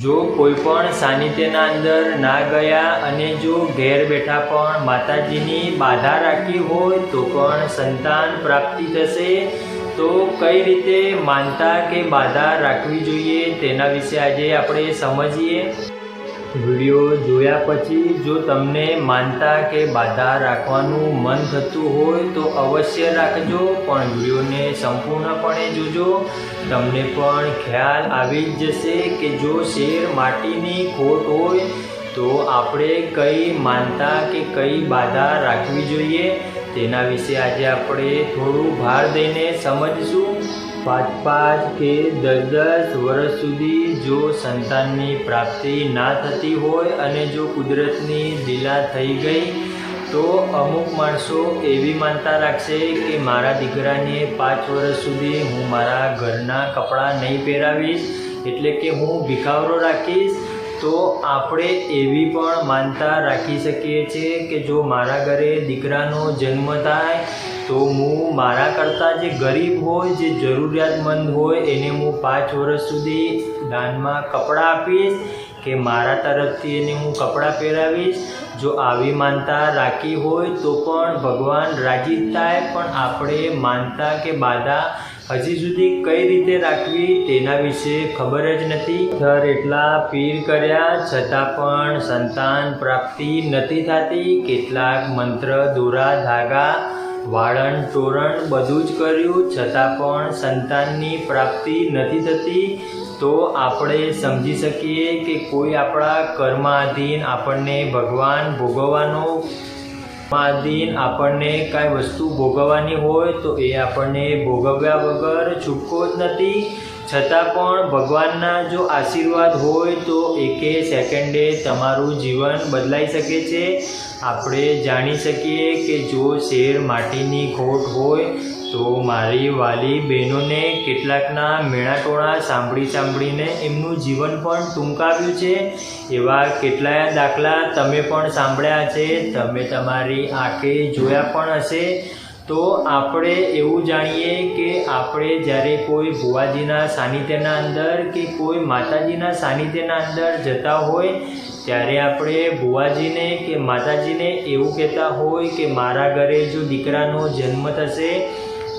જો કોઈ પણ સાનિધ્યના અંદર ના ગયા અને જો ઘેર બેઠા પણ માતાજીની બાધા રાખી હોય તો પણ સંતાન પ્રાપ્તિ થશે। તો કઈ રીતે માનતા કે બાધા રાખવી જોઈએ તેના વિશે આજે આપણે સમજીએ। વિડીયો જોયા પછી જો તમને માનતા કે બાધા રાખવાનું મન થતું હોય તો અવશ્ય રાખજો, પણ વિડીયોને સંપૂર્ણપણે જોજો। તમને પણ ખ્યાલ આવી જ જશે કે જો શેર માટીની ખોટ હોય તો આપણે કઈ માનતા કે કઈ બાધા રાખવી જોઈએ તેના વિશે આજે આપણે થોડું ભાર દઈને સમજીશું। 5 કે 10 વર્ષ સુધી જો સંતાનની પ્રાપ્તિ ના થતી હોય અને જો કુદરતની લીલા થઈ ગઈ તો અમુક માણસો એવી માનતા રાખશે કે મારા દીકરાને 5 વર્ષ સુધી હું મારા ઘરના કપડાં નહીં પહેરાવીશ, એટલે કે હું ભિખાવરો રાખીશ। તો આપણે એવી પણ માનતા રાખી શકીએ છીએ કે જો મારા ઘરે દીકરાનો જન્મ થાય તો હું મારા કરતાં જે ગરીબ હોય, જે જરૂરિયાતમંદ હોય એને હું 5 વર્ષ સુધી દાનમાં કપડાં આપીશ કે મારા તરફથી એને હું કપડાં પહેરાવીશ। જો આવી માનતા રાખી હોય તો પણ ભગવાન રાજી થાય, પણ આપણે માનતા કે બાધા હજી સુધી કઈ રીતે રાખવી તેના વિશે ખબર જ નથી। એટલા પીર કર્યા છતાં પણ સંતાન પ્રાપ્તિ નથી થતી। કેટલાક મંત્ર, દોરા, ધાગા, વાળણ, તોરણ બધું જ કર્યું છતાં પણ સંતાનની પ્રાપ્તિ નથી થતી। તો આપણે સમજી શકીએ કે કોઈ આપણા કર્માધીન આપણને ભગવાન ભોગવવાનો આધીન આપણને કાંઈ વસ્તુ ભોગવવાની હોય તો એ આપણને ભોગવ્યા વગર છૂટકો જ નથી। છતાં પણ ભગવાનના જો આશીર્વાદ હોય તો એકે સેકન્ડે તમારું જીવન બદલાઈ શકે છે। આપણે જાણી શકીએ કે જો શેર માટીની ખોટ હોય તો મારી વાલી બહેનોને કેટલાકના મેણાટોણા સાંભળીને એમનું જીવન પણ ટૂંકાવ્યું છે। એવા કેટલાય દાખલા તમે પણ સાંભળ્યા છે, તમે તમારી આંખે જોયા પણ હશે। તો આપણે એવું જાણીએ કે આપણે જ્યારે કોઈ ભુવાજીના સાનિધ્યના અંદર કે કોઈ માતાજીના સાનિધ્યના અંદર જતા હોય ત્યારે આપણે ભુવાજીને કે માતાજીને એવું કહેતા હોય કે મારા ઘરે જો દીકરાનો જન્મ થશે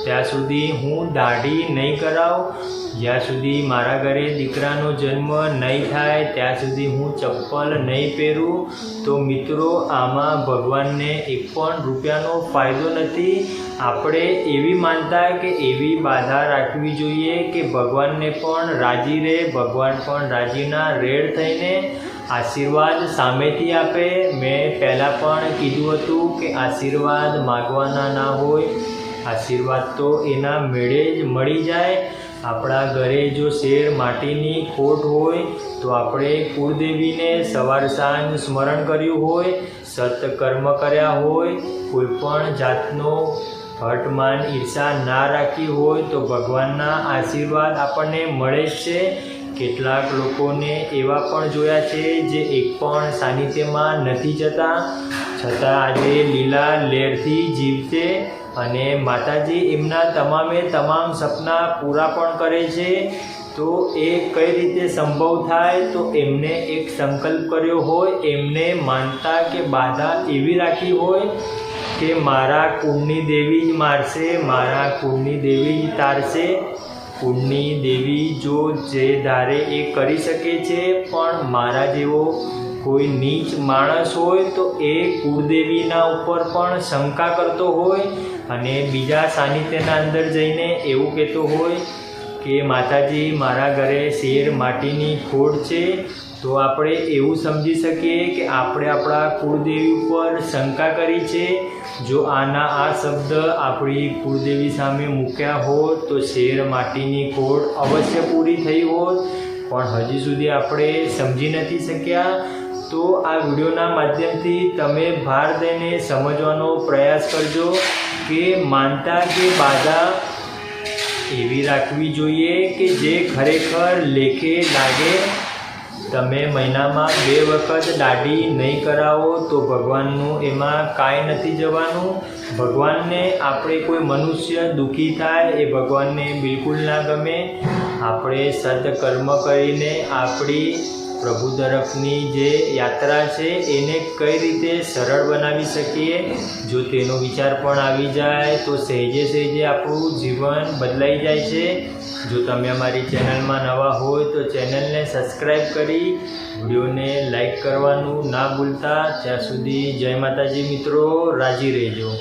ત્યાં સુધી હું દાઢી નહીં કરાવું, જ્યાં સુધી મારા ઘરે દીકરાનો જન્મ નહીં થાય ત્યાં સુધી હું ચપ્પલ નહીં પહેરું। તો મિત્રો, આમાં ભગવાનને એક પણ રૂપિયાનો ફાયદો નથી। આપણે એવી માનતા કે એવી બાધા રાખવી જોઈએ કે ભગવાનને પણ રાજી રહે, ભગવાન પણ રાજીના રેડ થઈને આશીર્વાદ સામેથી આપે। મેં પહેલાં પણ કીધું હતું કે આશીર્વાદ માગવાના ના હોય, આશીર્વાદ તો એના મેળે જ મળી જાય। આપણા ઘરે જો શેર માટીની ખોટ હોય તો આપણે કુળદેવીને સવાર સાંજ સ્મરણ કર્યું હોય, સત્કર્મ કર્યા હોય, કોઈ પણ જાતનો હટમાન ઈર્ષા ના રાખી હોય તો ભગવાનના આશીર્વાદ આપણને મળે જ છે। કેટલાક લોકોને એવા પણ જોયા છે જે એક પણ સાનિધ્યમાં નથી જતા છતાં આજે લીલા લહેરથી જીવશે અને માતાજી એમના તમામ સપના પૂરા પણ કરે છે। તો એ કઈ રીતે સંભવ થાય? તો એમને એક સંકલ્પ કર્યો હોય, એમને માનતા કે બાધા એવી રાખી હોય કે મારા કુળની દેવી જ મારશે, મારા કુળની દેવી જ તારશે। કુળની દેવી જો જે ધારે એ કરી શકે છે, પણ મારા જેવો કોઈ નીચ માણસ હોય તો એ કુળદેવીના ઉપર પણ શંકા કરતો હોય અને બીજા સાનિધ્યના અંદર જઈને એવું કહેતો હોય કે માતાજી મારા ઘરે શેર માટીની ખોટ છે। તો આપણે એવું સમજી શકીએ કે આપણે આપણા કુળદેવી ઉપર શંકા કરી છે। જો આના આ શબ્દ આપણી કુળદેવી સામે મૂક્યા હોત તો શેર માટીની ખોટ અવશ્ય પૂરી થઈ હોત, પણ હજી સુધી આપણે સમજી નથી શક્યા। તો આ વિડીયોના માધ્યમથી તમે ભાર દઈને સમજવાનો પ્રયાસ કરજો કે માનતા કે બાધા એવી રાખવી જોઈએ કે જે ખરેખર લેખે લાગે। તમે મહિનામાં 2 વખત દાઢી નહીં કરાવો તો ભગવાનનું એમાં કાંઈ નથી જવાનું। ભગવાનને આપણે કોઈ મનુષ્ય દુઃખી થાય એ ભગવાનને બિલકુલ ના ગમે। આપણે સત્કર્મ કરીને આપણી પ્રભુ તરફની જે યાત્રા છે એને કઈ રીતે સરળ બનાવી શકીએ. જો તેનો વિચાર પણ આવી જાય તો સહેજે સહેજે આપણું જીવન બદલાઈ જાય છે. જો તમે અમારી ચેનલમાં નવા હોય તો ચેનલને સબસ્ક્રાઈબ કરી વિડીયોને લાઈક કરવાનું ના ભૂલતા. ત્યાં સુધી જય માતાજી મિત્રો, રાજી રહેજો.